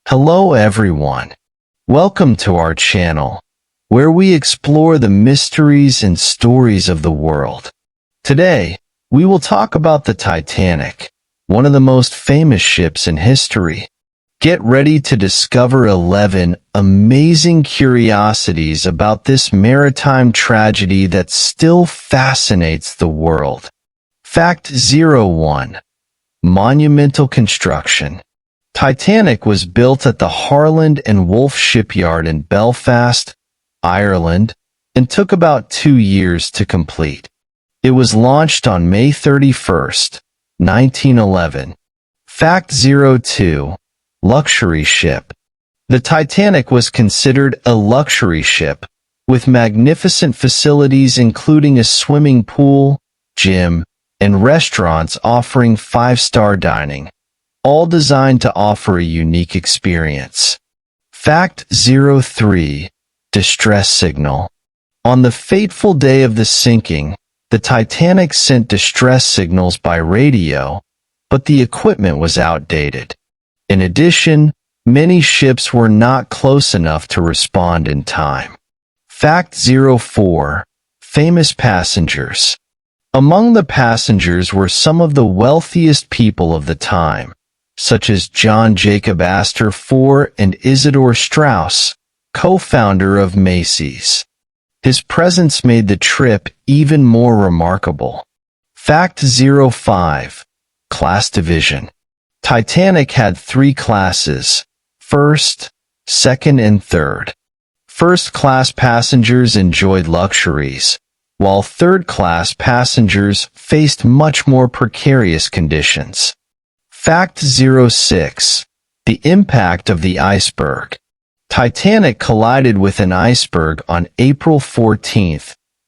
Hello everyone. Welcome to our channel, where we explore the mysteries and stories of the world. Today, we will talk about the Titanic, one of the most famous ships in history. Get ready to discover 11 amazing curiosities about this maritime tragedy that still fascinates the world. Fact 01. Monumental construction. Titanic was built at the Harland and Wolff shipyard in Belfast, Ireland, and took about 2 years to complete. It was launched on May 31, 1911. Fact 02. Luxury ship. The Titanic was considered a luxury ship, with magnificent facilities including a swimming pool, gym, and restaurants offering 5-star dining, all designed to offer a unique experience. Fact 03. Distress signal. On the fateful day of the sinking, the Titanic sent distress signals by radio, but the equipment was outdated. In addition, many ships were not close enough to respond in time. Fact 04. Famous passengers. Among the passengers were some of the wealthiest people of the time, such as John Jacob Astor IV and Isidor Straus, co-founder of Macy's. His presence made the trip even more remarkable. Fact 05. Class division. Titanic had 3 classes: first, second, and third. First-class passengers enjoyed luxuries, while third-class passengers faced much more precarious conditions. Fact 06. The impact of the iceberg. Titanic collided with an iceberg on April 14,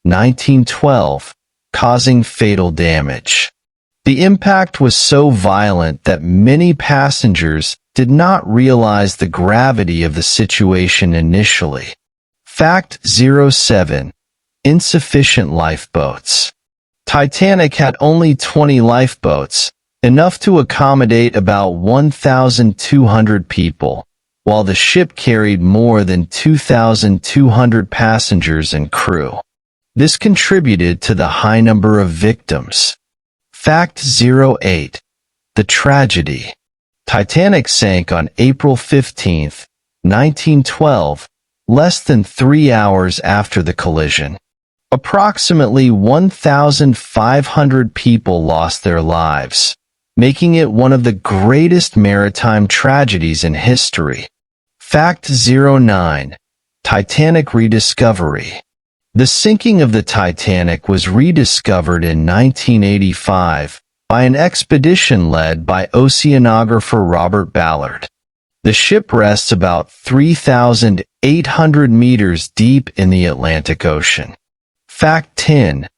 1912, causing fatal damage. The impact was so violent that many passengers did not realize the gravity of the situation initially. Fact 07. Insufficient lifeboats. Titanic had only 20 lifeboats, enough to accommodate about 1,200 people, while the ship carried more than 2,200 passengers and crew. This contributed to the high number of victims. Fact 08. The tragedy. Titanic sank on April 15, 1912, less than 3 hours after the collision. Approximately 1,500 people lost their lives, making it one of the greatest maritime tragedies in history. Fact 09. Titanic rediscovery. The sinking of the Titanic was rediscovered in 1985 by an expedition led by oceanographer Robert Ballard. The ship rests about 3,800 meters deep in the Atlantic Ocean. Fact 10.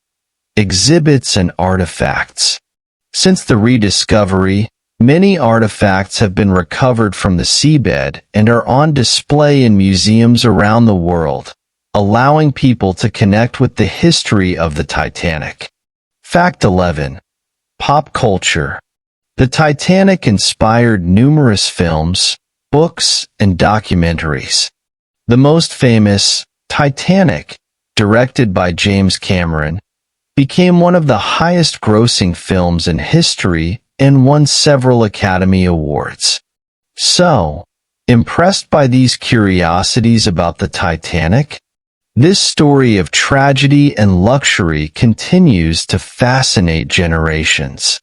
Exhibits and artifacts. Since the rediscovery, many artifacts have been recovered from the seabed and are on display in museums around the world, allowing people to connect with the history of the Titanic. Fact 11. Pop culture. The Titanic inspired numerous films, books, and documentaries. The most famous, Titanic, directed by James Cameron, became one of the highest-grossing films in history and won several Academy Awards. So, impressed by these curiosities about the Titanic? This story of tragedy and luxury continues to fascinate generations.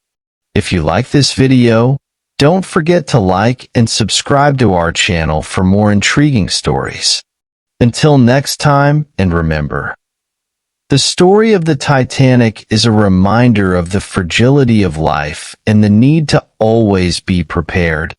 If you like this video, don't forget to like and subscribe to our channel for more intriguing stories. Until next time, and remember, the story of the Titanic is a reminder of the fragility of life and the need to always be prepared.